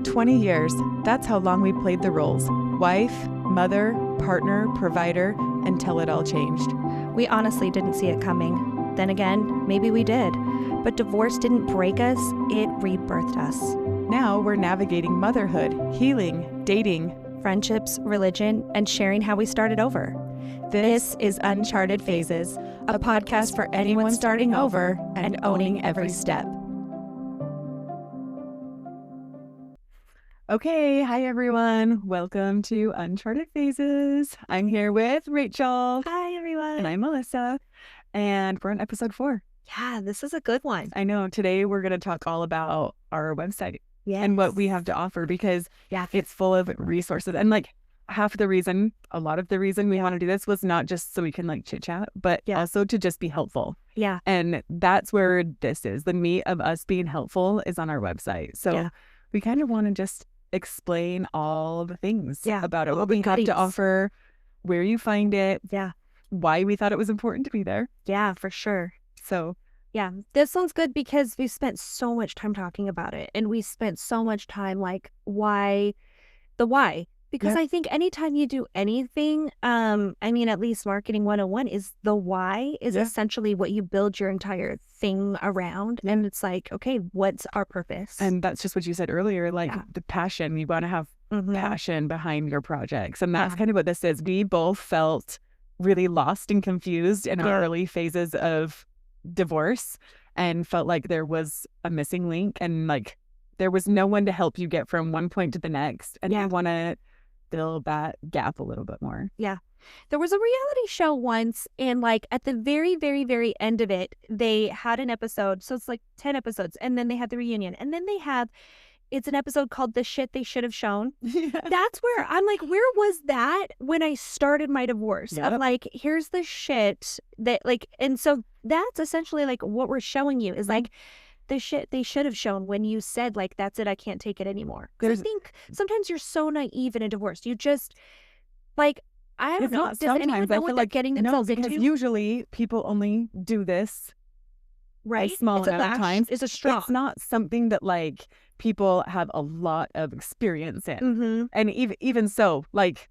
20 years, that's how long we played the roles. Wife, mother, partner, provider, until it all changed. We honestly didn't see it coming. Then again, maybe we did. But divorce didn't break us, it rebirthed us. Now we're navigating motherhood, healing, dating, Friendships, religion, and sharing how we started over. This is Uncharted Phases, a podcast for anyone starting over and owning every step. Okay, hi everyone. Welcome to Uncharted Phases. I'm here with Rachel. Hi, everyone. And I'm Melissa. And we're on episode 4. Yeah, this is a good one. I know. Today we're going to talk all about our website Yes. and what we have to offer because it's full of resources. And like a lot of the reason we want to do this was not just so we can like chit chat, but also to just be helpful. Yeah. And that's where this is. The meat of us being helpful is on our website. So we kind of want to just explain all the things about it, what we have to offer, where you find it, why we thought it was important to be there. Yeah, for sure. So this one's good because we spent so much time talking about it, and we spent so much time like why. Because I think anytime you do anything, at least marketing 101 is the why is essentially what you build your entire thing around. And it's like, okay, what's our purpose? And that's just what you said earlier, like the passion. You want to have passion behind your projects. And that's kind of what this is. We both felt really lost and confused in our early phases of divorce and felt like there was a missing link and like there was no one to help you get from one point to the next. And you want to fill that gap a little bit more. Yeah. There was a reality show once, and like at the very, very, very end of it, they had an episode. So it's like 10 episodes, and then they had the reunion, and then it's an episode called The Shit They Should Have Shown. That's where I'm like, where was that when I started my divorce? Of like, here's the shit that like, and so that's essentially like what we're showing you is like, the shit they should have shown when you said like, that's it, I can't take it anymore. Because I think sometimes you're so naive in a divorce. You just like, I don't know. Does anyone know what they're getting themselves into? Because usually people only do this a small amount of times. It's a straw. It's not something that like people have a lot of experience in. And even so, like,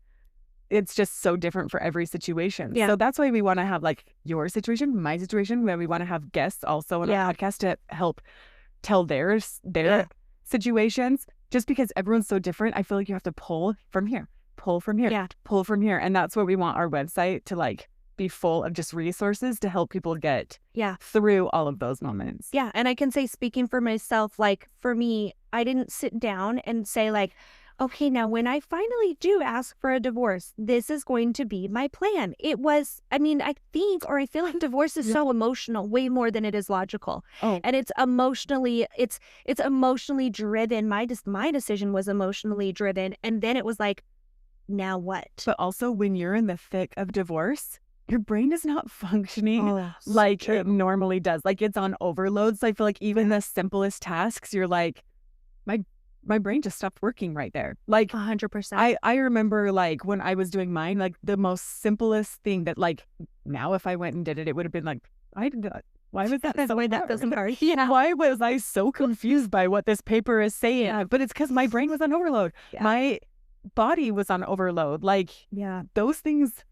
it's just so different for every situation. So that's why we want to have like your situation, my situation, where we want to have guests also on our podcast to help tell their situations. Just because everyone's so different, I feel like you have to pull from here, pull from here, pull from here. And that's where we want our website to like be full of just resources to help people get through all of those moments. Yeah. And I can say, speaking for myself, like for me, I didn't sit down and say like, okay, now when I finally do ask for a divorce, this is going to be my plan. It was, I feel like divorce is so emotional, way more than it is logical. And it's emotionally driven. My decision was emotionally driven. And then it was like, now what? But also when you're in the thick of divorce, your brain is not functioning like it normally does. Like it's on overload. So I feel like even the simplest tasks, you're like, my brain just stopped working right there. Like 100%. I remember like when I was doing mine, like the most simplest thing that like now if I went and did it, it would have been like, why was that so hard? That doesn't hurt. Why was I so confused by what this paper is saying? But it's because my brain was on overload. My body was on overload. Like those things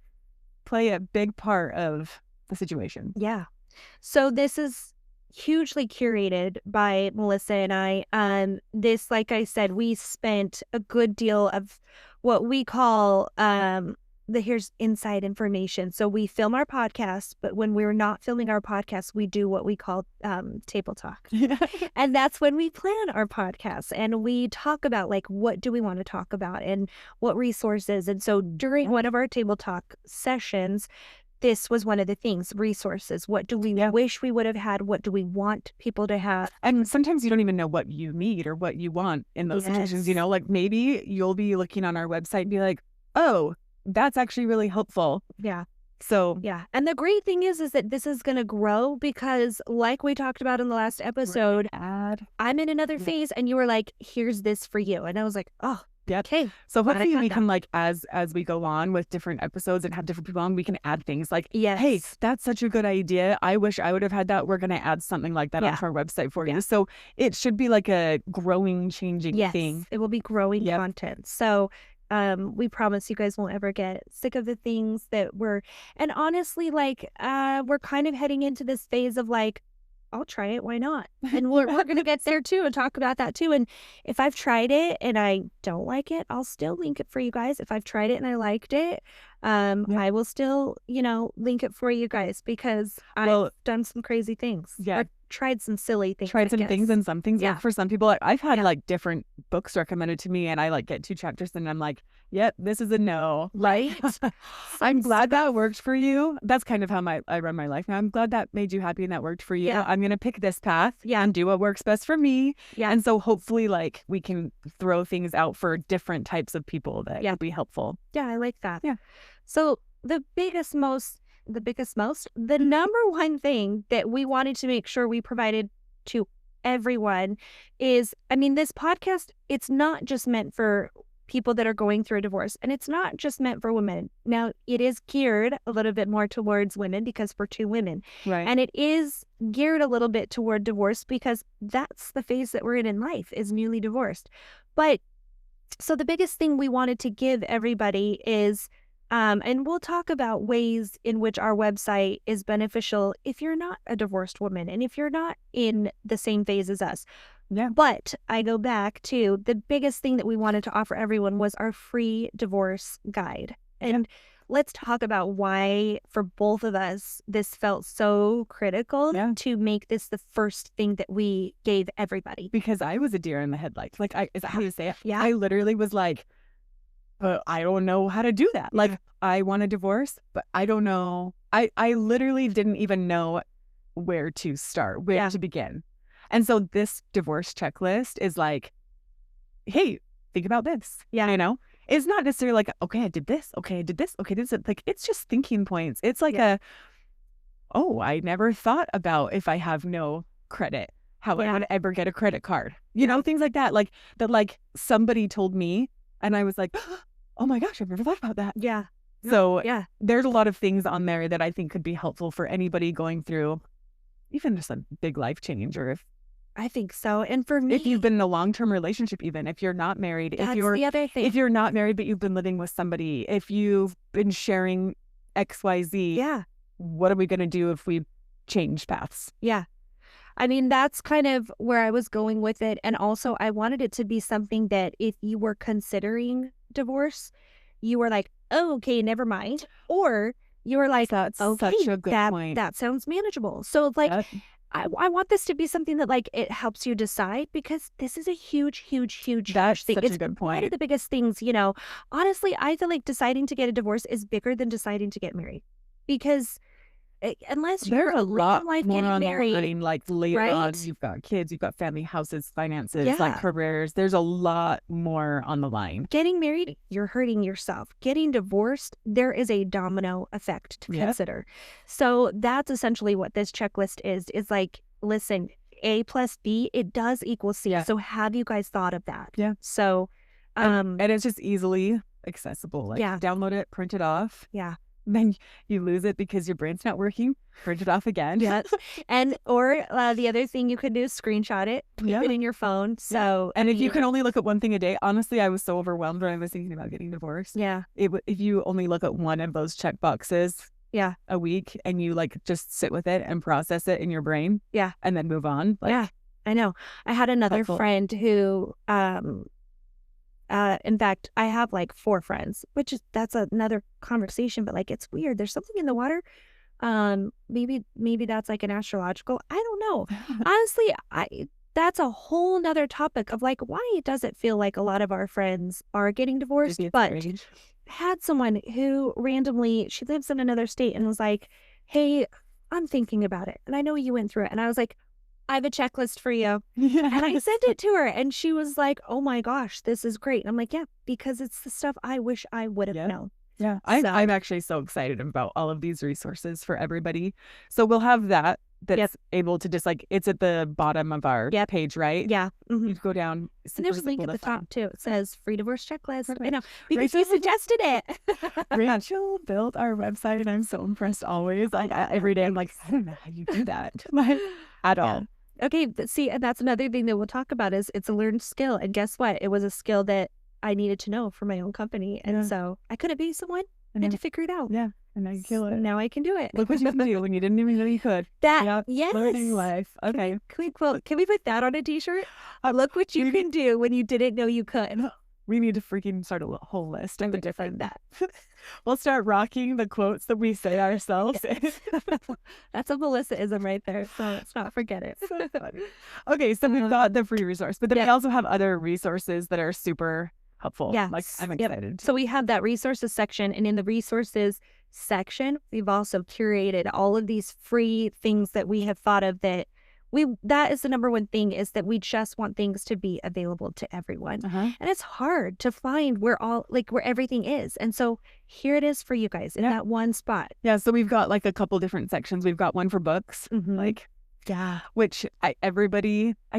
play a big part of the situation. Yeah. So this is hugely curated by Melissa and I. This, like I said, we spent a good deal of what we call here's inside information. So we film our podcast, but when we're not filming our podcast, we do what we call table talk. And that's when we plan our podcasts and we talk about like, what do we want to talk about and what resources. And so during one of our table talk sessions, this was one of the things, resources. What do we wish we would have had? What do we want people to have? And sometimes you don't even know what you need or what you want in those situations. You know, like maybe you'll be looking on our website and be like, oh, that's actually really helpful. Yeah. So and the great thing is that this is going to grow because like we talked about in the last episode, I'm in another phase and you were like, here's this for you. And I was like, oh, Yep. Okay. So hopefully we can like, as we go on with different episodes and have different people on, we can add things like, hey, that's such a good idea. I wish I would have had that. We're going to add something like that onto our website for you. So it should be like a growing, changing thing. It will be growing content. So we promise you guys won't ever get sick of the things that and honestly, like, we're kind of heading into this phase of like, I'll try it. Why not? And we're going to get there too and talk about that too. And if I've tried it and I don't like it, I'll still link it for you guys. If I've tried it and I liked it, I will still, link it for you guys because I've done some crazy things. Yeah. Or tried some silly things. Things and some things. Yeah. For some people, I've had like different books recommended to me and I like get 2 chapters and I'm like, yep, this is a no. Right? I'm glad that worked for you. That's kind of how I run my life now. I'm glad that made you happy and that worked for you. Yeah. I'm going to pick this path and do what works best for me. Yeah. And so hopefully like we can throw things out for different types of people that could be helpful. Yeah, I like that. Yeah. So the number one thing that we wanted to make sure we provided to everyone is, this podcast, it's not just meant for people that are going through a divorce, and it's not just meant for women. Now, it is geared a little bit more towards women because we're 2 women. Right. And it is geared a little bit toward divorce because that's the phase that we're in life, is newly divorced. But so the biggest thing we wanted to give everybody is, and we'll talk about ways in which our website is beneficial if you're not a divorced woman and if you're not in the same phase as us. Yeah. But I go back to the biggest thing that we wanted to offer everyone was our free divorce guide. And let's talk about why, for both of us, this felt so critical to make this the first thing that we gave everybody. Because I was a deer in the headlights. Like, is that how you say it? Yeah. I literally was like, I don't know how to do that. Like, I want a divorce, but I don't know. I literally didn't even know where to start, where to begin. And so this divorce checklist is like, hey, think about this. Yeah. It's not necessarily like, okay, I did this. Okay, I did this. Okay, this. Like, it's just thinking points. It's like I never thought about if I have no credit, how I would ever get a credit card. Things like that. Like, that, like, somebody told me and I was like, oh my gosh, I've never thought about that. Yeah. So there's a lot of things on there that I think could be helpful for anybody going through even just a big life change, or I think so. And for me, if you've been in a long-term relationship, even if you're not married, that's the other thing. If you're not married but you've been living with somebody, if you've been sharing XYZ, what are we going to do if we change paths? Yeah. That's kind of where I was going with it. And also, I wanted it to be something that if you were considering divorce, you were like, oh, okay, never mind. Or you were like, that's okay, such a good point. That sounds manageable. So, like, I want this to be something that, like, it helps you decide, because this is a huge thing. That's such a good point. One of the biggest things, honestly, I feel like deciding to get a divorce is bigger than deciding to get married, because unless there's a lot life more getting on married, the line, like later on, you've got kids, you've got family, houses, finances, like careers. There's a lot more on the line. Getting married, you're hurting yourself. Getting divorced, there is a domino effect to consider. So that's essentially what this checklist is like, listen, A plus B, it does equal C. So have you guys thought of that? Yeah. So, and it's just easily accessible. Like, download it, print it off. Yeah. Then you lose it because your brain's not working. Print it off again. Yes. Or the other thing you could do is screenshot it, keep it in your phone. So, and if you can only look at one thing a day, honestly, I was so overwhelmed when I was thinking about getting divorced. Yeah. If you only look at one of those check boxes a week, and you like just sit with it and process it in your brain. Yeah. And then move on. Like, I know. I had another friend who, in fact, I have like 4 friends, that's another conversation, but like, it's weird. There's something in the water. Maybe that's like an astrological, I don't know. Honestly, that's a whole nother topic of like, why does it feel like a lot of our friends are getting divorced? But had someone who randomly, she lives in another state, and was like, hey, I'm thinking about it. And I know you went through it. And I was like, I have a checklist for you. And I sent it to her, and she was like, oh my gosh, this is great. And I'm like, yeah, because it's the stuff I wish I would have known. Yeah, I'm actually so excited about all of these resources for everybody. So we'll have that that's able to just like, it's at the bottom of our page, right? Yeah. You go down. And there's a link at the top too. It says free divorce checklist. I know, because you suggested it. Rachel built our website and I'm so impressed always. Like every day I'm like, I don't know how you do that. Like at all. Okay, but see, and that's another thing that we'll talk about is it's a learned skill. And guess what? It was a skill that I needed to know for my own company. And so I couldn't be someone. I had to figure it out. Yeah. And now you kill it. Now I can do it. Look what you can do when you didn't even know you could. Yes. Learning life. Okay. Can we put that on a t-shirt? Look what you can do when you didn't know you could. We need to freaking start a whole list of the different We'll start rocking the quotes that we say ourselves. That's a Melissa-ism right there. So let's not forget it. So funny. Okay, so we've got the free resource, but then we also have other resources that are super helpful. Yeah. Like I'm excited. So we have that resources section, and in the resources section, we've also curated all of these free things that we have thought of that is the number one thing, is that we just want things to be available to everyone. And it's hard to find where everything is. And so here it is for you guys in that one spot. Yeah. So we've got like a couple different sections. We've got one for books, which I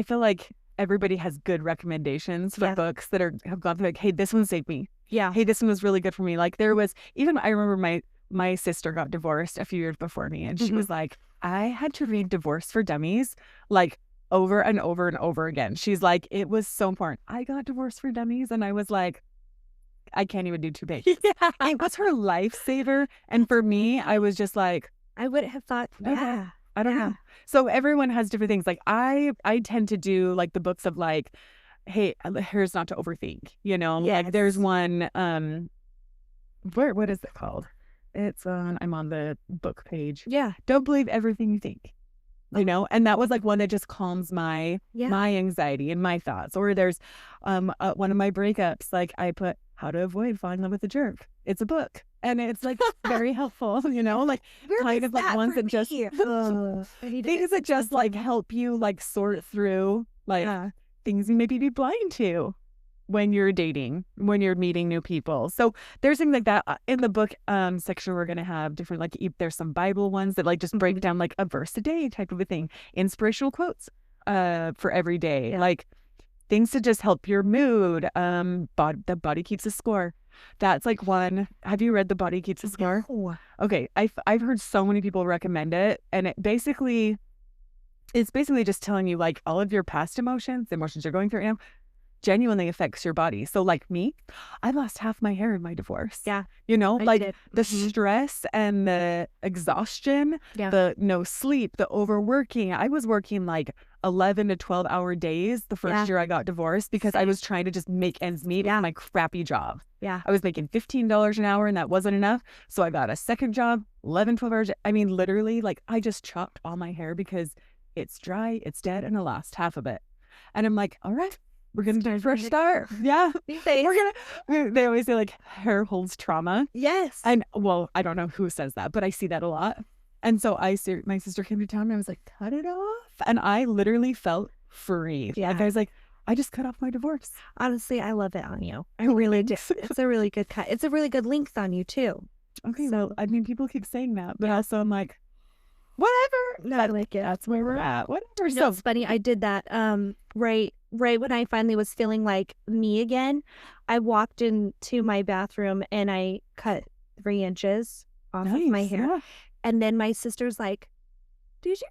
feel like everybody has good recommendations for books that have gone through like, hey, this one saved me. Yeah. Hey, this one was really good for me. Like there was I remember my sister got divorced a few years before me, and she was like, I had to read Divorce for Dummies like over and over and over again. She's like, it was so important. I got Divorce for Dummies, and I was like, I can't even do 2 pages. It was her lifesaver. And for me, I was just like, I would have thought, I don't know. So everyone has different things. Like I tend to do like the books of like, hey, here's not to overthink, like there's one, what is it called? It's I'm on the book page. Yeah. Don't believe everything you think. And that was like one that just calms my anxiety and my thoughts. Or there's one of my breakups, like I put How to Avoid Falling in Love with a Jerk. It's a book. And it's like very helpful, like kind of like ones that just things that just like help you like sort through like things you maybe be blind to when you're dating, when you're meeting new people. So there's things like that. In the book section, we're going to have different, like there's some Bible ones that like just break down like a verse a day type of a thing. Inspirational quotes for every day. Like things to just help your mood. The Body Keeps a Score. That's like one. Have you read The Body Keeps a Score? No. Okay. I've heard so many people recommend it. And it's basically just telling you like all of your past emotions, the emotions you're going through right now, genuinely affects your body. So like me, I lost half my hair in my divorce. Yeah. Like the stress and the exhaustion, the no sleep, the overworking. I was working like 11 to 12 hour days the first year I got divorced because I was trying to just make ends meet with my crappy job. Yeah. I was making $15 an hour and that wasn't enough. So I got a second job, 11, 12 hours. I mean, literally, like I just chopped all my hair because it's dry, it's dead, and I lost half of it. And I'm like, all right, we're going to do a fresh start. Yeah. They always say like hair holds trauma. Yes. And well, I don't know who says that, but I see that a lot. And so my sister came to town and I was like, cut it off. And I literally felt free. Yeah. Like I was like, I just cut off my divorce. Honestly, I love it on you. I really do. It's a really good cut. It's a really good length on you too. Okay. So, well, I mean, people keep saying that, but also I'm like, whatever. No, I like it. That's where we're at. Whatever. So it's funny. I did that right when I finally was feeling like me again. I walked into my bathroom and I cut 3 inches off of my hair. Yeah. And then my sister's like, did you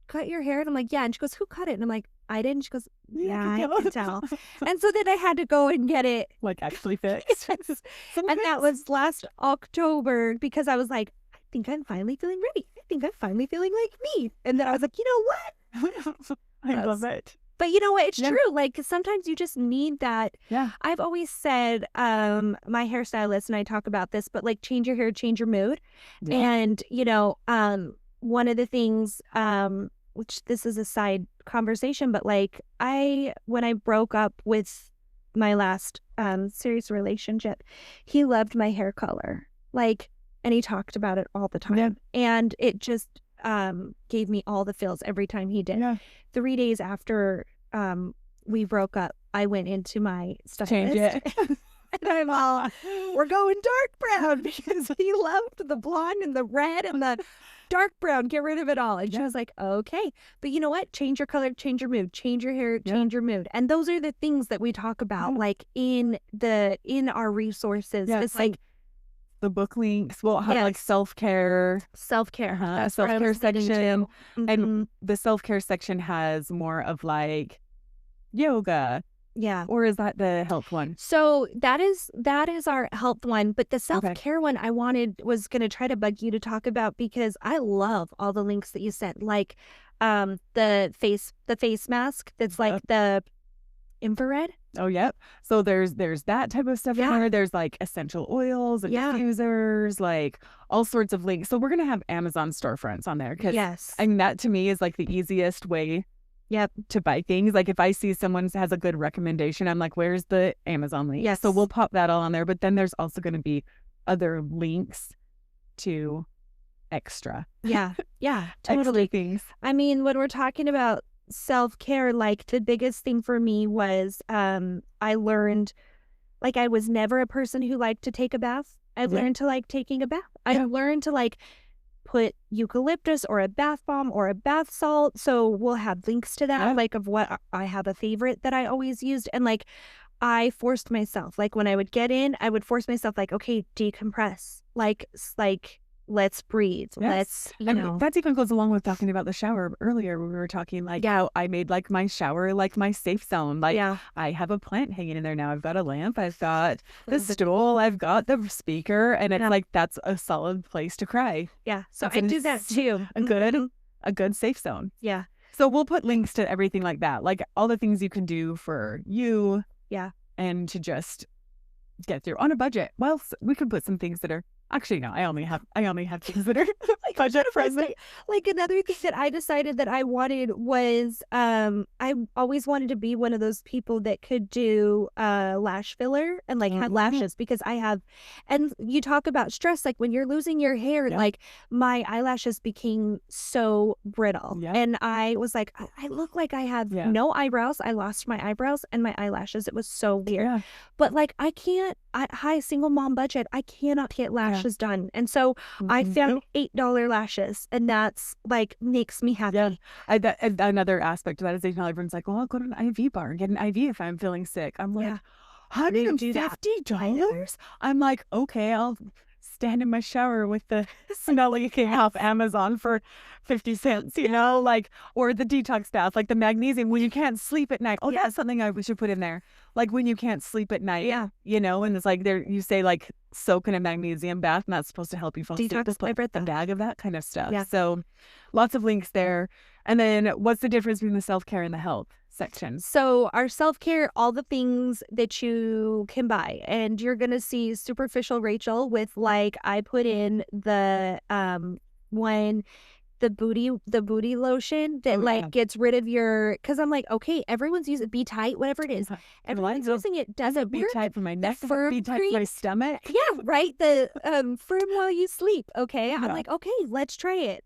cut your hair? And I'm like, yeah. And she goes, who cut it? And I'm like, I didn't. She goes, yeah, I can tell. And so then I had to go and get it like actually fixed. And that was last October because I was like, I think I'm finally feeling ready. I think I'm finally feeling like me. And then I was like, you know what? I love it. But you know what? It's true. Like, sometimes you just need that. Yeah. I've always said, my hairstylist and I talk about this, but like, change your hair, change your mood. Yeah. And, one of the things, which this is a side conversation, but like, when I broke up with my last serious relationship, he loved my hair color. Like, and he talked about it all the time. Yeah. And it just gave me all the feels every time he did. Yeah. 3 days after we broke up, I went into my stylist. Change it. And I'm all, we're going dark brown because he loved the blonde and the red and the dark brown, get rid of it all. And she was like, okay. But you know what? Change your color, change your mood, change your hair, change your mood. And those are the things that we talk about, like in our resources. It's like the book links will have like self-care a self-care section. And the self-care section has more of like yoga. Or is that the health one? So that is our health one, but the self-care one I was going to try to bug you to talk about, because I love all the links that you sent, like the face mask that's like the infrared. Oh, yep. So there's that type of stuff in there. There's like essential oils and diffusers, like all sorts of links. So we're going to have Amazon storefronts on there. And that to me is like the easiest way to buy things. Like if I see someone has a good recommendation, I'm like, where's the Amazon link? So we'll pop that all on there. But then there's also going to be other links to extra. Totally. Things. I mean, when we're talking about self-care, like the biggest thing for me was I learned, like, I was never a person who liked to take a bath. I learned to like taking a bath. I learned to like put eucalyptus or a bath bomb or a bath salt. So we'll have links to that, like of what I have a favorite that I always used. And like I forced myself, like when I would get in, I would force myself like, okay, decompress, like let's breathe. Let's, you know. That even goes along with talking about the shower earlier. We were talking like how I made like my shower like my safe zone. Like I have a plant hanging in there now. I've got a lamp. I've got the stool. I've got the speaker. And it's like, that's a solid place to cry. So I do that too. A good safe zone. So we'll put links to everything like that. Like all the things you can do for you. And to just get through on a budget. Well, we could put some things that are actually no. I only have things that are like budget friendly. Like another thing that I decided that I wanted was I always wanted to be one of those people that could do lash filler and like had lashes, because I have, and you talk about stress, like when you're losing your hair, like my eyelashes became so brittle, and I was like, I look like I have no eyebrows. I lost my eyebrows and my eyelashes. It was so weird. But like I can't, at high single mom budget, I cannot get lashes done. And so I found $8 lashes, and that's like makes me happy. Another aspect of that is everyone's like, well, I'll go to an IV bar and get an IV if I'm feeling sick. I'm like, $150? I'm like, okay, I'll stand in my shower with the smelly thing off Amazon for 50 cents, you know, like, or the detox bath, like the magnesium when you can't sleep at night. Oh, that's something we should put in there. Like when you can't sleep at night, you know, and it's like there, you say like soak in a magnesium bath, and that's supposed to help you fall asleep. Just put a bag of that kind of stuff. So lots of links there. And then what's the difference between the self-care and the health section? So our self-care, all the things that you can buy, and you're going to see superficial Rachel with like, I put in the the booty lotion that gets rid of your, because I'm like, okay, everyone's using Be Tight, whatever it is. Everyone's using it. Doesn't Be Tight for my neck, Be Tight for my stomach. Right. The firm while you sleep. Okay. I'm like, okay, let's try it.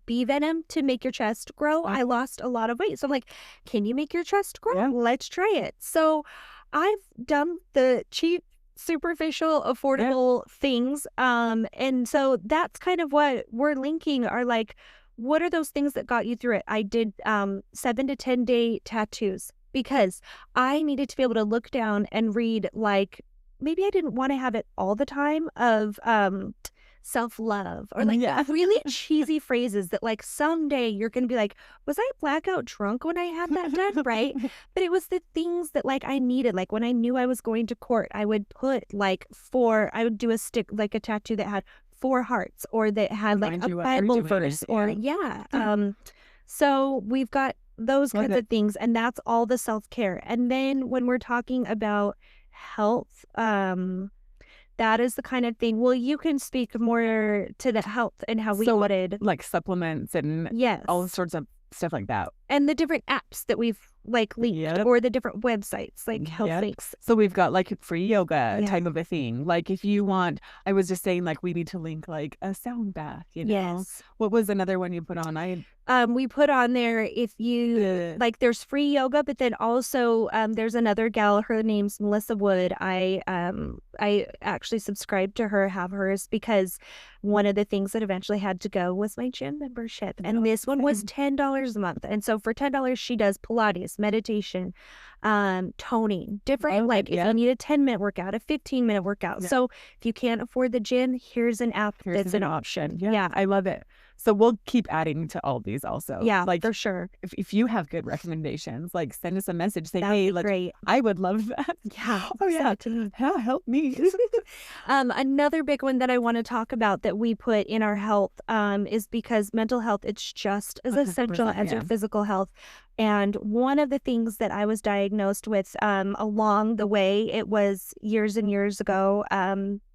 Bee venom to make your chest grow. I lost a lot of weight. So I'm like, can you make your chest grow? Let's try it. So I've done the cheap, superficial, affordable things. And so that's kind of what we're linking, are like, what are those things that got you through it? I did 7 to 10 day tattoos, because I needed to be able to look down and read, like, maybe I didn't want to have it all the time, of self-love or like really cheesy phrases that like someday you're going to be like, was I blackout drunk when I had that done? Right. But it was the things that like I needed. Like when I knew I was going to court, I would put like I would do a stick, like a tattoo that had 4 hearts, or that had like a Bible verse, or so we've got those kinds of things, and that's all the self-care. And then when we're talking about health, that is the kind of thing. Well, you can speak more to the health and how we wanted, like supplements and all sorts of stuff like that, and the different apps that we've like linked, or the different websites, like health links. So we've got like free yoga type of a thing. Like if you want, I was just saying like we need to link like a sound bath, you know? Yes. What was another one you put on? We put on there, if you like, there's free yoga, but then also there's another gal, her name's Melissa Wood. I actually subscribed to her, have hers, because one of the things that eventually had to go was my gym membership, and this one was $10 a month. And so for $10 she does Pilates, meditation, toning, different, like if you need a 10-minute workout, a 15-minute workout. So if you can't afford the gym, here's an app that's an option. Yeah, I love it. So we'll keep adding to all these also. Yeah, like for sure. If you have good recommendations, like send us a message, say, hey, like, great. I would love that. Yeah. Oh yeah. Yeah, help me. Another big one that I want to talk about that we put in our health is because mental health, it's just as essential as your physical health. And one of the things that I was diagnosed with along the way, it was years and years ago,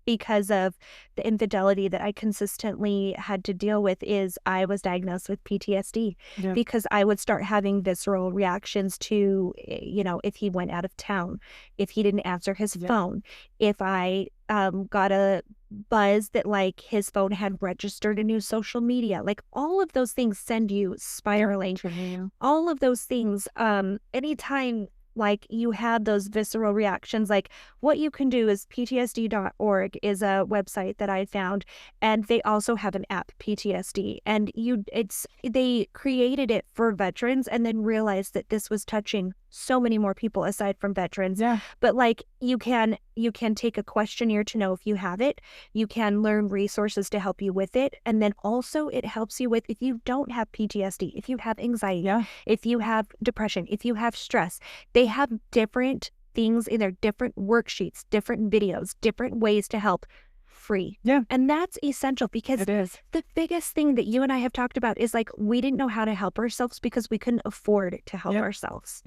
because of the infidelity that I consistently had to deal with, is I was diagnosed with PTSD because I would start having visceral reactions to, you know, if he went out of town, if he didn't answer his phone, if I got a buzz that like his phone had registered a new social media, like all of those things send you spiraling. All of those things, anytime like you have those visceral reactions, like what you can do is ptsd.org is a website that I found, and they also have an app, PTSD, and they created it for veterans and then realized that this was touching so many more people aside from veterans. But like you can take a questionnaire to know if you have it. You can learn resources to help you with it. And then also it helps you with, if you don't have PTSD, if you have anxiety, if you have depression, if you have stress, they have different things in their different worksheets, different videos, different ways to help free. And that's essential, because it is. The biggest thing that you and I have talked about is like we didn't know how to help ourselves because we couldn't afford to help ourselves.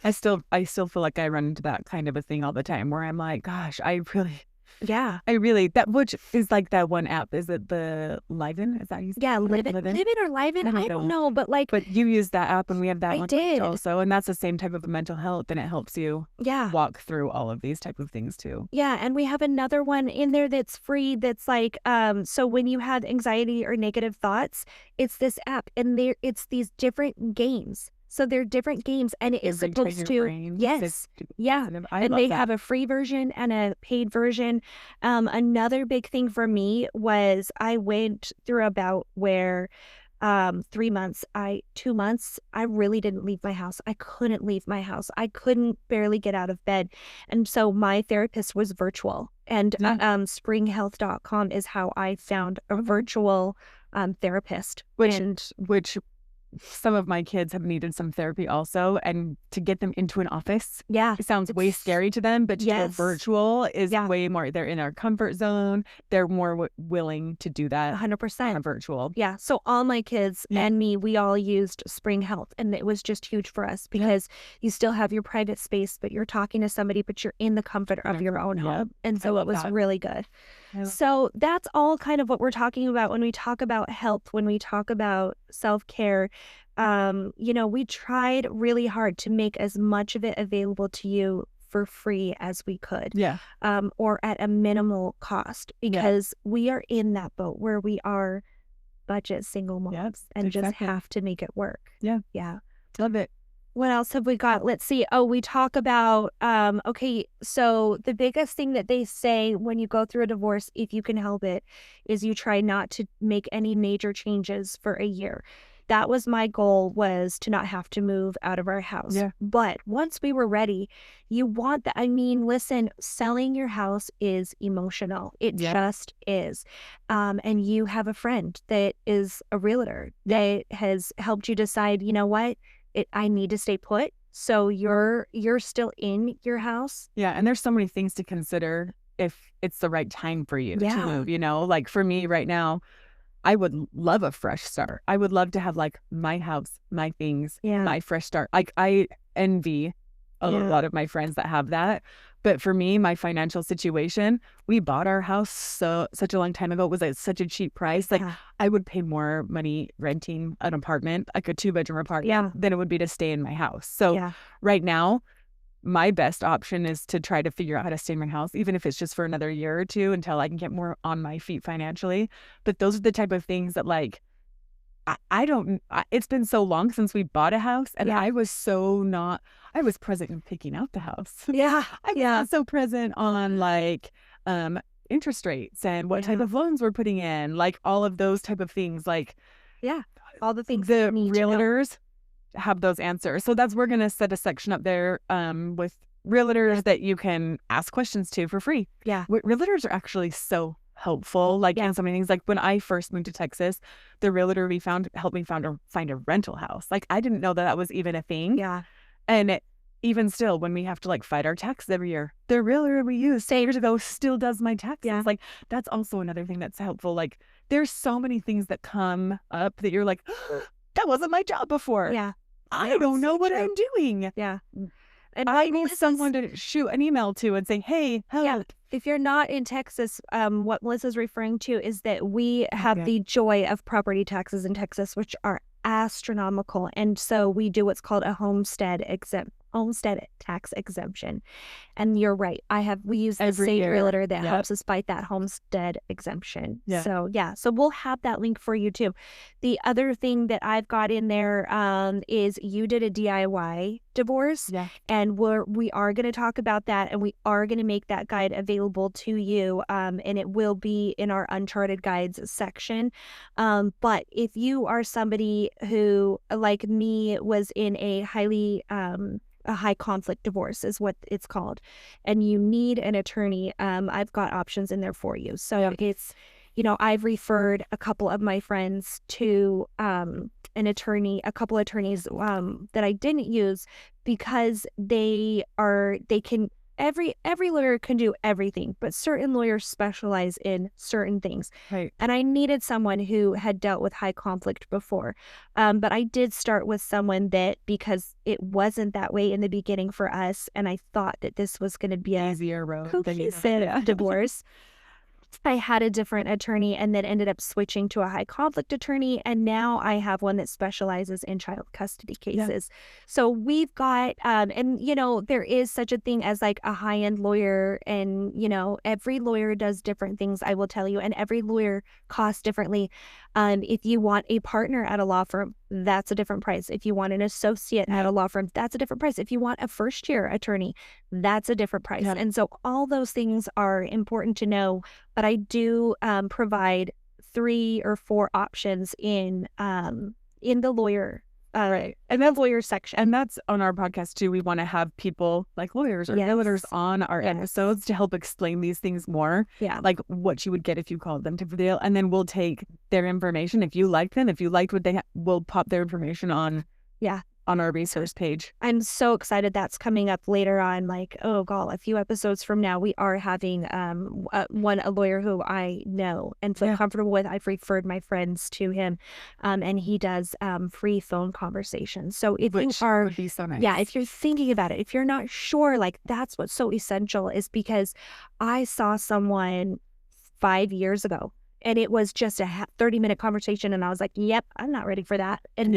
I still feel like I run into that kind of a thing all the time where I'm like, gosh, which is like that one app. Is it the Liven? Is that you? Yeah, Liven or Liven? I don't know, but like. But you use that app, and we have that I one did. also, and that's the same type of mental health, and it helps you walk through all of these type of things too. Yeah, and we have another one in there that's free. That's like, so when you have anxiety or negative thoughts, it's this app, and it's these different games. So they're different games, and it is supposed to, and they have a free version and a paid version. Another big thing for me was I went through about where 2 months, I really didn't leave my house. I couldn't leave my house. I couldn't barely get out of bed. And so my therapist was virtual, and springhealth.com is how I found a virtual therapist, which some of my kids have needed some therapy also, and to get them into an office, it sounds way scary to them, but to do virtual is way more, they're in our comfort zone. They're more willing to do that 100% on virtual. So all my kids and me, we all used Spring Health, and it was just huge for us because you still have your private space, but you're talking to somebody, but you're in the comfort of your own home. And so it was really good. So that's all kind of what we're talking about when we talk about health, when we talk about self-care. You know, we tried really hard to make as much of it available to you for free as we could, or at a minimal cost, because we are in that boat where we are budget single moms and just have to make it work. Love it. What else have we got? Let's see. Oh, we talk about, okay, so the biggest thing that they say when you go through a divorce, if you can help it, is you try not to make any major changes for a year. That was my goal, was to not have to move out of our house. But once we were ready, you want that. I mean, listen, selling your house is emotional. It just is. And you have a friend that is a realtor that has helped you decide, you know what? I need to stay put. So you're still in your house. And there's so many things to consider if it's the right time for you to move. You know, like for me right now, I would love a fresh start. I would love to have like my house, my things, my fresh start. Like I envy a lot of my friends that have that. But for me, my financial situation, we bought our house such a long time ago. It was at such a cheap price. Like I would pay more money renting an apartment, like a 2-bedroom apartment, than it would be to stay in my house. So right now, my best option is to try to figure out how to stay in my house, even if it's just for another year or two until I can get more on my feet financially. But those are the type of things that like, it's been so long since we bought a house, and I was present in picking out the house. Yeah. I was not so present on like, interest rates and what type of loans we're putting in, like all of those type of things. Like, all the things the realtors have those answers. So we're going to set a section up there, with realtors that you can ask questions to for free. Realtors are actually so helpful, like in so many things. Like when I first moved to Texas, the realtor we found helped me find a rental house. Like I didn't know that was even a thing. And even still, when we have to like fight our taxes every year, the realtor we used years ago still does my taxes. Like that's also another thing that's helpful. Like there's so many things that come up that you're like, that wasn't my job before. I don't know what I'm doing. And I need someone to shoot an email to and say, hey, help. If you're not in Texas, what Melissa's referring to is that we have the joy of property taxes in Texas, which are astronomical. And so we do what's called a homestead tax exemption. And you're right. We use the state realtor that helps us fight that homestead exemption. So we'll have that link for you too. The other thing that I've got in there is you did a DIY divorce, and we are going to talk about that, and we are going to make that guide available to you, and it will be in our Uncharted Guides section. But if you are somebody who, like me, was in a high conflict divorce is what it's called, and you need an attorney, I've got options in there for you. So it's, I've referred a couple of my friends to a couple attorneys that I didn't use because every lawyer can do everything, but certain lawyers specialize in certain things. Right. And I needed someone who had dealt with high conflict before. But I did start with someone that, because it wasn't that way in the beginning for us, and I thought that this was going to be a easier road cohesive divorce. I had a different attorney and then ended up switching to a high conflict attorney. And now I have one that specializes in child custody cases. So we've got, there is such a thing as like a high-end lawyer, and, every lawyer does different things, I will tell you, and every lawyer costs differently. If you want a partner at a law firm, that's a different price. If you want an associate at a law firm, that's a different price. If you want a first-year attorney, that's a different price. And so all those things are important to know. But I do provide 3 or 4 options in the lawyer and the lawyer section. And that's on our podcast too. We want to have people like lawyers or realtors on our episodes to help explain these things more. Like what you would get if you called them to the deal. And then we'll take their information. If you like them, if you liked what they we'll pop their information on our resource page. I'm so excited that's coming up later on. Like, oh god, a few episodes from now, we are having a lawyer who I know and feel comfortable with. I've referred my friends to him, and he does free phone conversations. So if Which you are, would be so nice. if you're thinking about it, if you're not sure, like that's what's so essential, is because I saw someone 5 years ago. And it was just a 30-minute conversation. And I was like, yep, I'm not ready for that. And,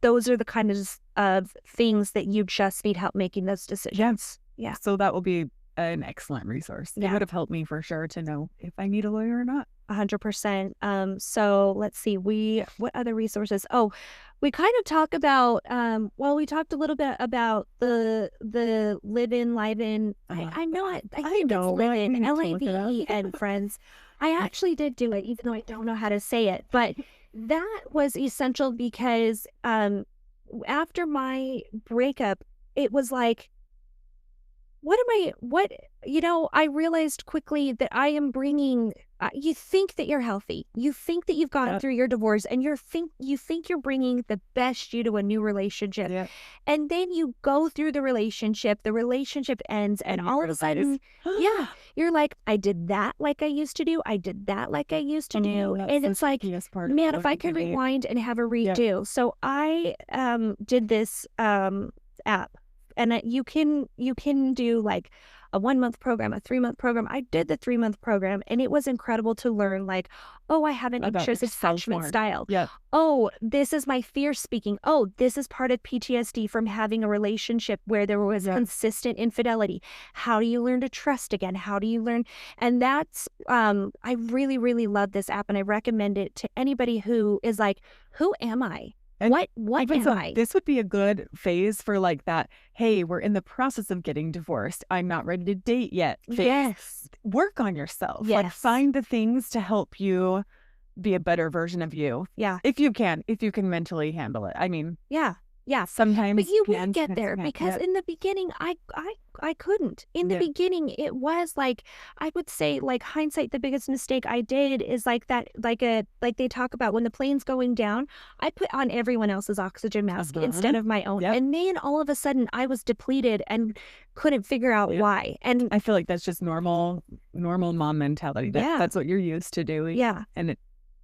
those are the kinds of things that you just need help making those decisions. So that will be an excellent resource. It would have helped me for sure to know if I need a lawyer or not. 100%. So let's see, what other resources? Oh, we kind of talk about, we talked a little bit about the live-in, live-in. I know it's live-in, L-A-V-E, and friends. I actually did do it, even though I don't know how to say it. But that was essential because after my breakup, it was like, I realized quickly that I am bringing, you think that you're healthy. You think that you've gotten through your divorce, and you think you're bringing the best you to a new relationship. And then you go through the relationship ends, and all of a sudden, you're like, I did that like I used to do. I did that like I used to do. And it's like, man, if I could rewind and have a redo. So I did this app And you can do like a 1-month program, a 3-month program. I did the 3-month program, and it was incredible to learn like, oh, I have an anxious attachment style. Yeah. Oh, this is my fear speaking. Oh, this is part of PTSD from having a relationship where there was consistent infidelity. How do you learn to trust again? How do you learn? And that's, I really, really love this app, and I recommend it to anybody who is like, who am I? And what am I? This would be a good phase for like that, hey, we're in the process of getting divorced. I'm not ready to date yet. Yes. Work on yourself. Yes. Like find the things to help you be a better version of you. Yeah. If you can mentally handle it. I mean, yeah. Sometimes but you will get there because in the beginning I couldn't. In the beginning it was like, I would say, like, hindsight, the biggest mistake I did is like that, like they talk about when the plane's going down, I put on everyone else's oxygen mask instead of my own. And then all of a sudden I was depleted and couldn't figure out why. And I feel like that's just normal mom mentality. That's what you're used to doing. Yeah. And it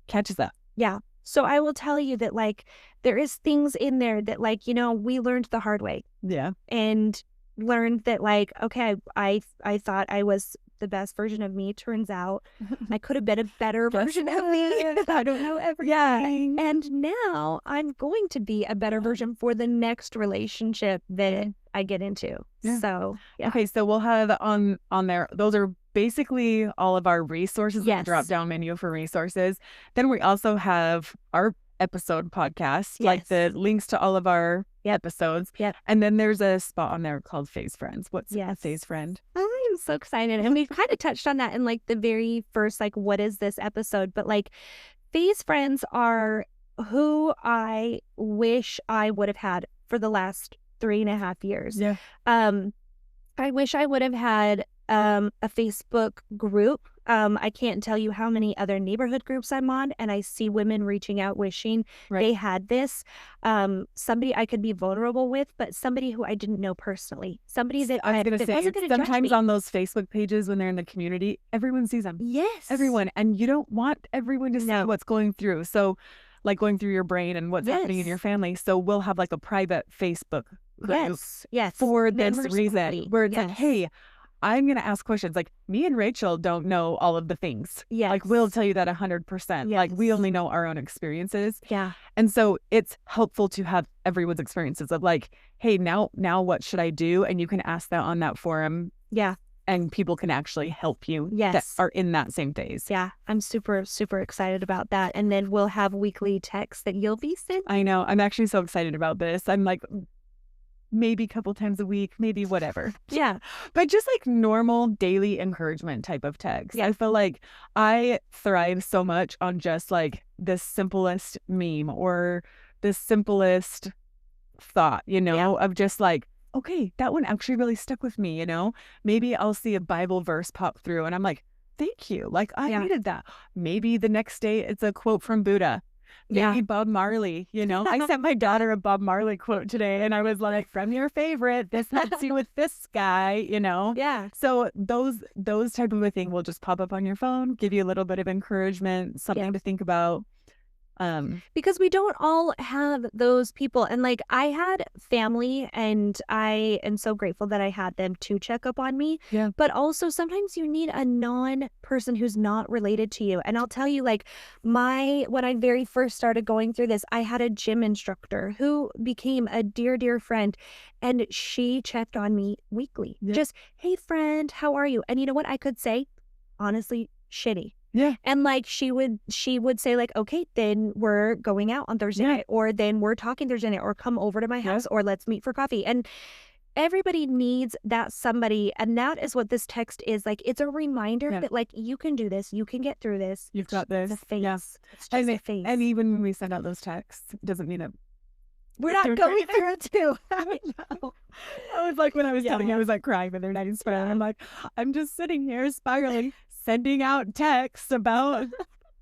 catches up. Yeah. So I will tell you that, like, there is things in there that, like, you know, we learned the hard way. Yeah. And learned that, like, okay, I thought I was the best version of me. Turns out I could have been a better version of me. I don't know everything. Yeah. And now I'm going to be a better version for the next relationship that I get into. Yeah. So, Okay, so we'll have on there, those are basically all of our resources. Yes. Drop down menu for resources. Then we also have our episode podcast, like the links to all of our episodes. Yep. And then there's a spot on there called Phase Friends. What's a Phase Friend? I'm so excited. And we kind of touched on that in like the very first, like, what is this episode? But like, Phase Friends are who I wish I would have had for the last 3.5 years. Yeah. I wish I would have had a Facebook group. I can't tell you how many other neighborhood groups I'm on, and I see women reaching out wishing they had this. Somebody I could be vulnerable with, but somebody who I didn't know personally. Somebody that I was going to say, wasn't going to sometimes on those Facebook pages when they're in the community, everyone sees them. Yes. Everyone. And you don't want everyone to see what's going through. So, like, going through your brain and what's happening in your family. So we'll have like a private Facebook group for this reason, where it's like, hey, I'm going to ask questions. Like, me and Rachel don't know all of the things. Like, we'll tell you that 100%. Like, we only know our own experiences. Yeah. And so it's helpful to have everyone's experiences of like, hey, now what should I do? And you can ask that on that forum. Yeah. And people can actually help you that are in that same phase. Yeah. I'm super, super excited about that. And then we'll have weekly texts that you'll be sending. I know. I'm actually so excited about this. I'm like, maybe a couple times a week, maybe whatever. Yeah. But just like normal daily encouragement type of text. Yeah. I feel like I thrive so much on just like the simplest meme or the simplest thought, you know, of just like, okay, that one actually really stuck with me, you know? Maybe I'll see a Bible verse pop through and I'm like, thank you. Like, I needed that. Maybe the next day it's a quote from Buddha. Maybe Bob Marley, you know? I sent my daughter a Bob Marley quote today and I was like, from your favorite, this helps you with this guy, you know? Yeah. So those type of a thing will just pop up on your phone, give you a little bit of encouragement, something to think about. Because we don't all have those people. And like, I had family and I am so grateful that I had them to check up on me. Yeah. But also sometimes you need a non-person who's not related to you. And I'll tell you, like, when I very first started going through this, I had a gym instructor who became a dear, dear friend. And she checked on me weekly. Just, hey friend, how are you? And you know what I could say? Honestly, shitty. Yeah. And like she would say like, okay, then we're going out on Thursday night, or then we're talking Thursday night, or come over to my house, or let's meet for coffee. And everybody needs that somebody. And that is what this text is. Like, it's a reminder that like, you can do this, you can get through this. You've got this. It's a phase. Yeah. It's just a phase. And even when we send out those texts, it doesn't mean it. We're not going through it too. I know. I was like, when I was telling you, I was like crying with their nice friend. I'm like, I'm just sitting here spiraling, sending out texts about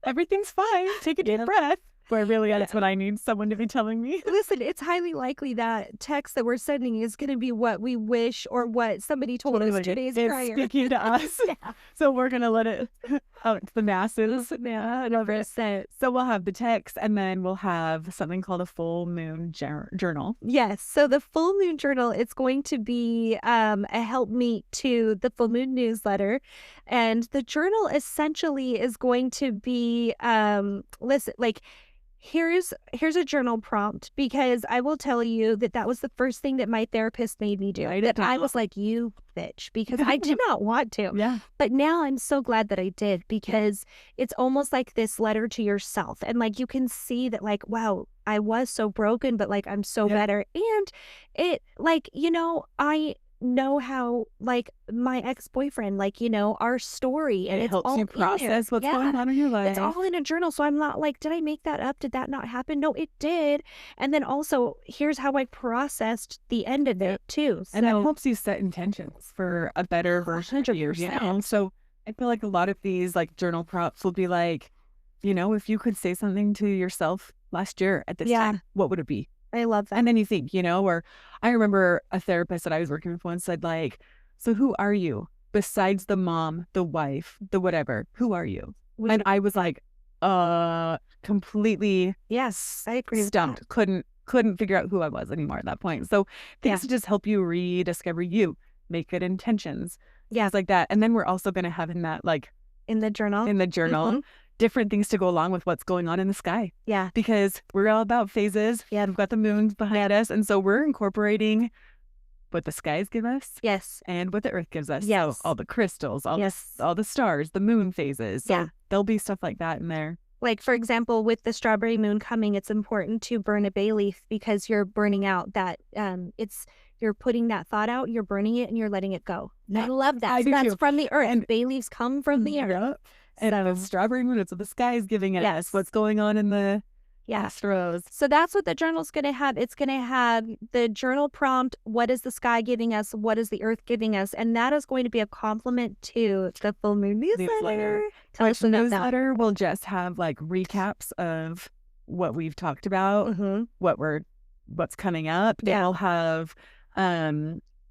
everything's fine. Take a deep breath. Where really that's what I need someone to be telling me. Listen, it's highly likely that text that we're sending is going to be what we wish or what somebody told us 2 days prior. It's speaking to us. So we're going to let it out to the masses. Yeah, 100%. So we'll have the text, and then we'll have something called a full moon journal. Yes. So the full moon journal is going to be a helpmeet to the full moon newsletter. And the journal essentially is going to be, listen, like, here's a journal prompt, because I will tell you that was the first thing that my therapist made me do. That I was like, you bitch, because I did not want to. Yeah. But now I'm so glad that I did, because it's almost like this letter to yourself. And like, you can see that, like, wow, I was so broken, but like, I'm so better. And it, like, I know how, like, my ex-boyfriend, like, our story, and it helps you process what's going on in your life. It's all in a journal. So I'm not like, did I make that up? Did that not happen? No, it did. And then also, here's how I processed the end of it too. And that helps you set intentions for a better version of yourself. So I feel like a lot of these like journal prompts will be like, if you could say something to yourself last year at this time, what would it be? I love that. And then you think, or I remember a therapist that I was working with once said, like, so who are you besides the mom, the wife, the whatever? Who are you? And I was like, completely yes, I agree. Stumped. Couldn't figure out who I was anymore at that point. So things to just help you rediscover you, make good intentions, things like that. And then we're also going to have in that, like, in the journal, mm-hmm. different things to go along with what's going on in the sky. Yeah. Because we're all about phases. Yeah. We've got the moons behind us. And so we're incorporating what the skies give us. Yes. And what the earth gives us. Yes. So all the crystals, all the stars, the moon phases. So there'll be stuff like that in there. Like, for example, with the strawberry moon coming, it's important to burn a bay leaf, because you're burning out that, you're putting that thought out, you're burning it, and you're letting it go. I love that. So that's from the earth. And bay leaves come from the earth. And the strawberry moon, it's what the sky is giving us. What's going on in the astros. So that's what the journal's going to have. It's going to have the journal prompt, what is the sky giving us? What is the earth giving us? And that is going to be a complement to the full moon newsletter. The newsletter will just have like recaps of what we've talked about, what's coming up. Yeah. It'll have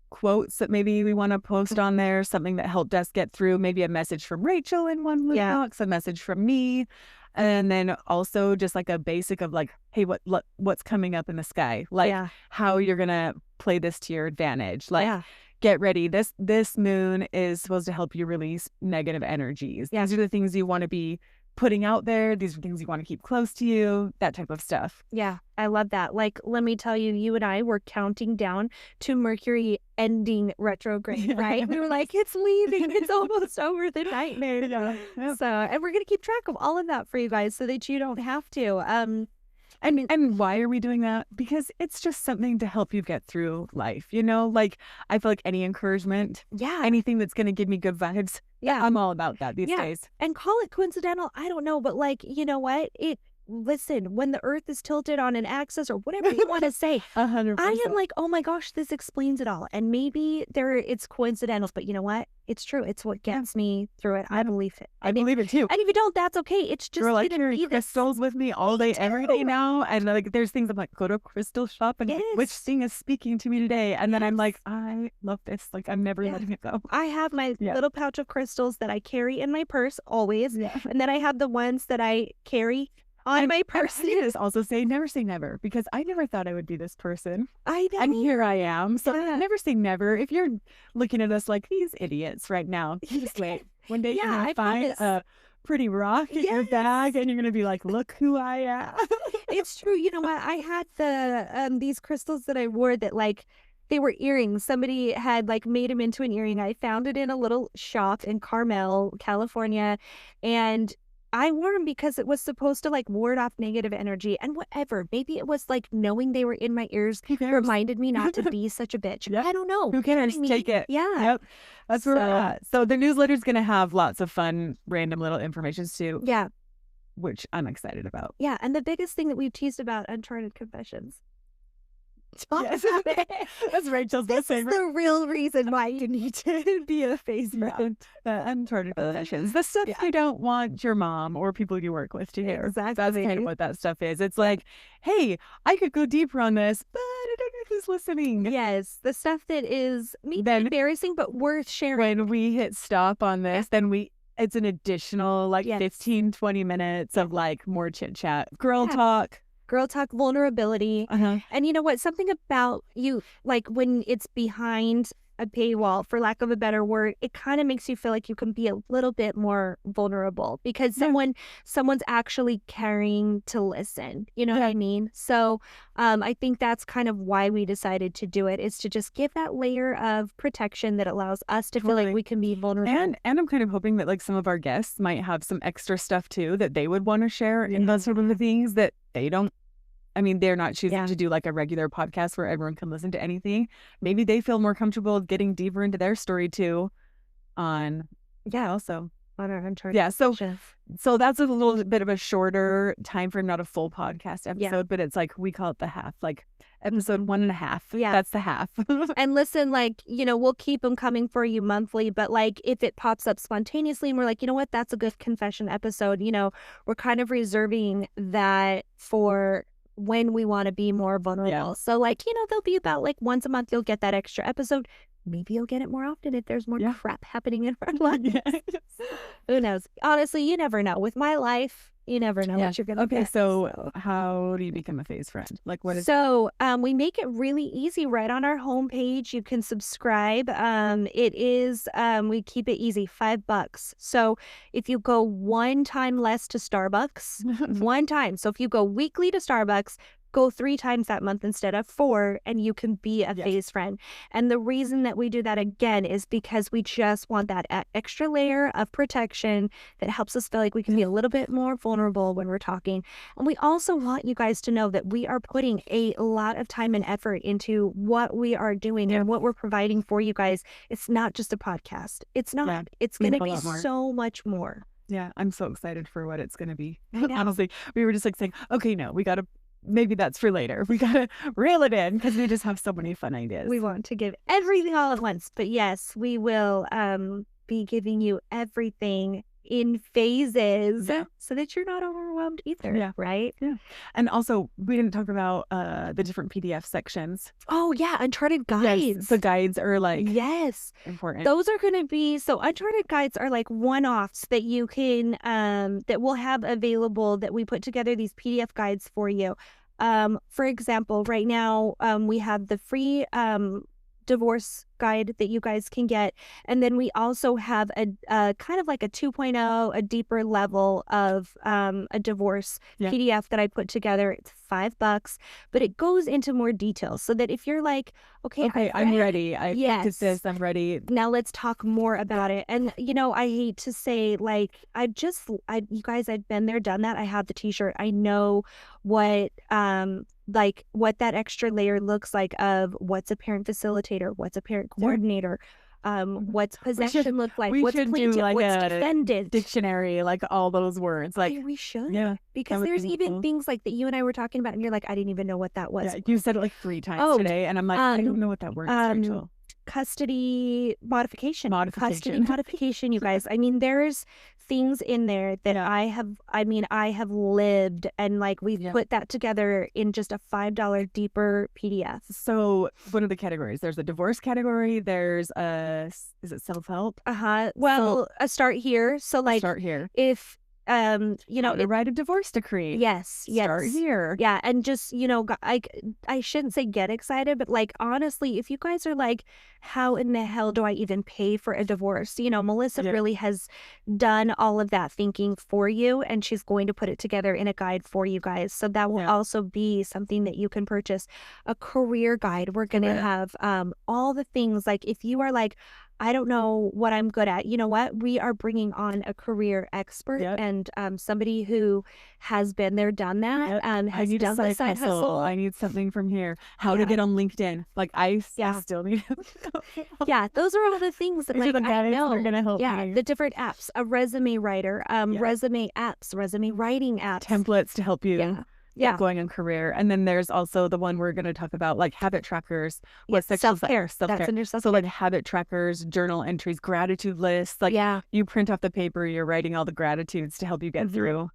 quotes that maybe we want to post on there, something that helped us get through, maybe a message from Rachel in one box, a message from me. And then also just like a basic of like, hey, what's coming up in the sky? Like how you're going to play this to your advantage. Like, get ready. This moon is supposed to help you release negative energies. These are the things you want to be putting out there. These are things you want to keep close to you, that type of stuff. Yeah, I love that. Like, let me tell you, you and I were counting down to Mercury ending retrograde, right? We were like, it's leaving. It's almost over, the nightmare. So, and we're going to keep track of all of that for you guys so that you don't have to. And why are we doing that? Because it's just something to help you get through life, Like, I feel like any encouragement, anything that's going to give me good vibes, I'm all about that these days. And call it coincidental, I don't know, but like, you know what? Listen, when the earth is tilted on an axis or whatever you want to say, 100%. I am like, oh my gosh, this explains it all. And maybe it's coincidental, but you know what? It's true. It's what gets me through it. I believe it. I believe it too. And if you don't, that's okay. It's just like carrying crystals with me all day, every day now. And like, there's things I'm like, go to a crystal shop and which thing is speaking to me today? And then I'm like, I love this. Like, I'm never letting it go. I have my little pouch of crystals that I carry in my purse always. And then I have the ones that I carry on my person. I just also say never, because I never thought I would be this person. I know. And here I am. So never say never. If you're looking at us like these idiots right now, just wait. One day you're going to find a pretty rock in your bag and you're going to be like, look who I am. It's true. You know what? I had these crystals that I wore that like, they were earrings. Somebody had like made them into an earring. I found it in a little shop in Carmel, California. And I wore them because it was supposed to like ward off negative energy and whatever. Maybe it was like knowing they were in my ears reminded me not to be such a bitch. I don't know. Who cares? Take it. Yeah. Yep. That's where we're at. So the newsletter is going to have lots of fun, random little information too. Yeah. Which I'm excited about. Yeah. And the biggest thing that we've teased about, Uncharted Confessions. Yes. That's Rachel's favorite. This is the real reason why you need to be a favorite. Uncharted Confessions. The stuff you don't want your mom or people you work with to hear. Exactly. That's kind of what that stuff is. It's like, hey, I could go deeper on this, but I don't know who's listening. Yes. The stuff that is maybe embarrassing, but worth sharing. When we hit stop on this, then we it's an additional like 15-20 minutes of like more chit chat, girl talk, vulnerability. And you know what, something about you, like when it's behind a paywall, for lack of a better word, it kind of makes you feel like you can be a little bit more vulnerable because someone's actually caring to listen. You know what I mean? So I think that's kind of why we decided to do it, is to just give that layer of protection that allows us to feel like we can be vulnerable. And I'm kind of hoping that like some of our guests might have some extra stuff too that they would want to share in those sort of things that they don't. I mean, they're not choosing to do like a regular podcast where everyone can listen to anything. Maybe they feel more comfortable getting deeper into their story too on, also. On our Uncharted. Yeah, so that's a little bit of a shorter time frame, not a full podcast episode, but it's like, we call it the half, like episode 1.5. Yeah. That's the half. And listen, like, you know, we'll keep them coming for you monthly, but like if it pops up spontaneously and we're like, you know what, that's a good confession episode, you know, we're kind of reserving that for when we want to be more vulnerable. Yeah. So like, you know, they'll be about like once a month, you'll get that extra episode. Maybe you'll get it more often if there's more crap happening in our lives. Who knows? Honestly, you never know. With my life, you never know what you're going to get. So how do you become a phase friend? Like what is... So we make it really easy right on our homepage. You can subscribe. It is, we keep it easy, $5. So if you go one time less to Starbucks, one time. So if you go weekly to Starbucks, go 3 times that month instead of 4, and you can be a phase friend. And the reason that we do that again is because we just want that extra layer of protection that helps us feel like we can be a little bit more vulnerable when we're talking. And we also want you guys to know that we are putting a lot of time and effort into what we are doing and what we're providing for you guys. It's not just a podcast. It's not. Yeah, it's going to be so much more. Yeah, I'm so excited for what it's going to be. Honestly, we were just like saying, okay, no, we got to... Maybe that's for later. We got to reel it in because we just have so many fun ideas. We want to give everything all at once. But yes, we will be giving you everything in phases so that you're not overwhelmed either. Yeah. Right? Yeah. And also, we didn't talk about the different PDF sections. Oh, yeah. Uncharted guides. Yes, the guides are like important. Those are going to be, so Uncharted guides are like one-offs that you can, that we'll have available, that we put together these PDF guides for you. For example, right now, we have the free divorce guide that you guys can get, and then we also have a kind of like a 2.0, a deeper level of a divorce PDF that I put together. It's $5, but it goes into more details so that if you're like, okay, I'm ready, I did this, I'm ready, now let's talk more about it. And you know, I hate to say, like, you guys, I've been there, done that. I have the t-shirt. I know what like what that extra layer looks like of what's a parent facilitator, what's a parent coordinator, what's possession look like, what's plaintiff, like what's defendant, dictionary, like all those words. Like we should, because there's even things like that you and I were talking about, and you're like, I didn't even know what that was. Yeah, you said it like 3 times today, and I'm like, I don't know what that word is, Rachel. Custody modification. Custody modification, you guys. I mean, there's things in there that I have lived, and like we've put that together in just a $5 deeper PDF. So what are the categories? There's a divorce category. There's is it self-help? Well, a start here. So like start here. If you know, to write a divorce decree. Yes. Start here. Yeah. And just, you know, I shouldn't say get excited, but like, honestly, if you guys are like, how in the hell do I even pay for a divorce? You know, Melissa really has done all of that thinking for you, and she's going to put it together in a guide for you guys. So that will also be something that you can purchase. A career guide. We're going to have all the things, like if you are like, I don't know what I'm good at. You know what? We are bringing on a career expert and somebody who has been there, done that, has done the side hustle. I need something from here. How to get on LinkedIn. Like I still need Yeah, those are all the things that like I know are gonna help me. The different apps, a resume writer, resume apps, resume writing apps. Templates to help you. Going on career. And then there's also the one we're going to talk about, like habit trackers, self-care. That's under self-care. So like habit trackers, journal entries, gratitude lists. Like you print off the paper, you're writing all the gratitudes to help you get through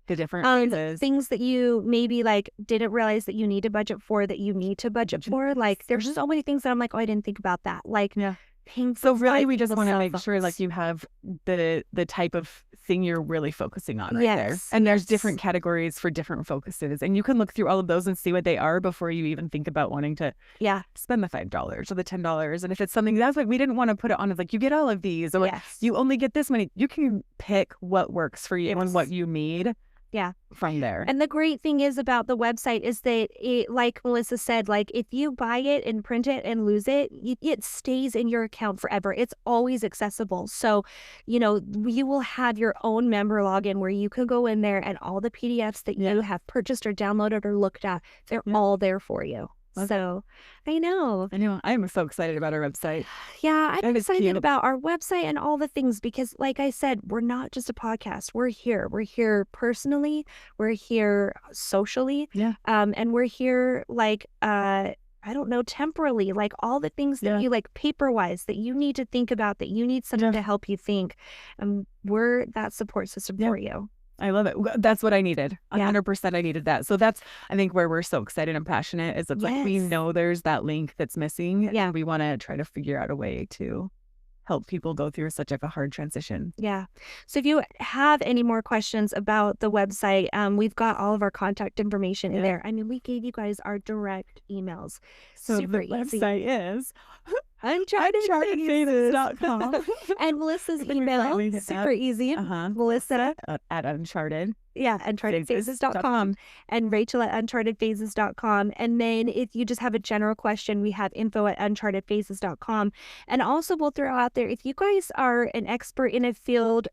the different phases. Things that you maybe like didn't realize that you need to budget for, that you need to budget for. Like there's so many things that I'm like, oh, I didn't think about that. Like So really, we just want to make sure like you have the type of thing you're really focusing on right there. And there's different categories for different focuses. And you can look through all of those and see what they are before you even think about wanting to spend the $5 or the $10. And if it's something that's like, we didn't want to put it on as like, you get all of these or like, you only get this many. You can pick what works for you and what you need. From there. And the great thing is about the website is that it, like Melissa said, like if you buy it and print it and lose it, it stays in your account forever. It's always accessible. So, you know, you will have your own member login where you can go in there and all the PDFs that you have purchased or downloaded or looked at, they're all there for you. So I know. I'm so excited about our website. Yeah, I'm excited about our website and all the things because like I said, we're not just a podcast. We're here. We're here personally. We're here socially. And we're here like, I don't know, temporally, like all the things that you like paper-wise that you need to think about, that you need someone to help you think. We're that support system for you. I love it. That's what I needed. 100% I needed that. So that's, I think, where we're so excited and passionate is it's like we know there's that link that's missing. And we want to try to figure out a way to help people go through such like a hard transition. So if you have any more questions about the website, we've got all of our contact information in there. I mean, we gave you guys our direct emails. So super the easy. Website is unchartedphases.com. And Melissa's email, super easy. Melissa at Uncharted. unchartedphases.com. And Rachel at unchartedphases.com. And then if you just have a general question, we have info at unchartedphases.com. And also we'll throw out there, if you guys are an expert in a field,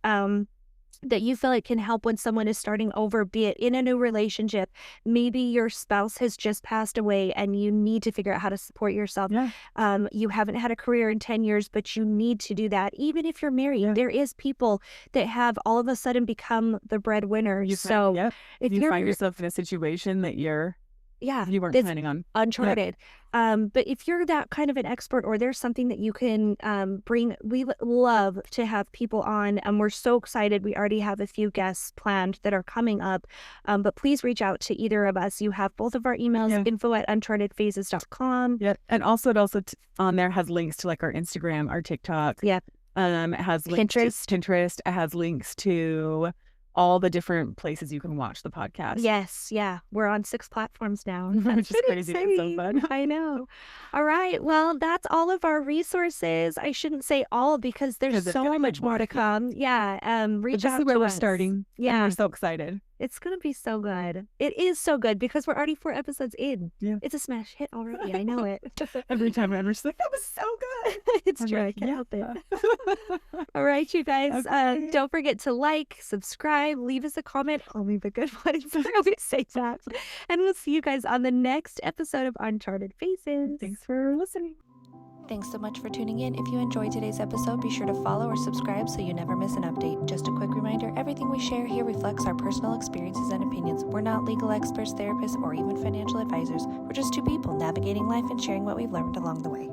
that you feel like can help when someone is starting over, be it in a new relationship, maybe your spouse has just passed away and you need to figure out how to support yourself. You haven't had a career in 10 years, but you need to do that. Even if you're married, there is people that have all of a sudden become the breadwinner. If you find yourself in a situation that you weren't planning on. Uncharted. But if you're that kind of an expert or there's something that you can bring, we love to have people on. And we're so excited. We already have a few guests planned that are coming up. But please reach out to either of us. You have both of our emails, info at unchartedphases.com. And also on there has links to like our Instagram, our TikTok. It has links to Pinterest. It has links to all the different places you can watch the podcast. We're on 6 platforms now. Which is crazy. It's so fun. I know. All right. Well, that's all of our resources. I shouldn't say all because there's so much more to come. Reach out this is where we're starting. And we're so excited. It's going to be so good. It is so good because we're already 4 episodes in. It's a smash hit already. I know it. Every time I'm just like, that was so good. It's true. I can't help it. All right, you guys. Don't forget to like, subscribe, leave us a comment. Only the good ones. I always say that. And we'll see you guys on the next episode of Uncharted Faces. Thanks for listening. Thanks so much for tuning in. If you enjoyed today's episode, be sure to follow or subscribe so you never miss an update. Just a quick reminder, everything we share here reflects our personal experiences and opinions. We're not legal experts, therapists, or even financial advisors. We're just 2 people navigating life and sharing what we've learned along the way.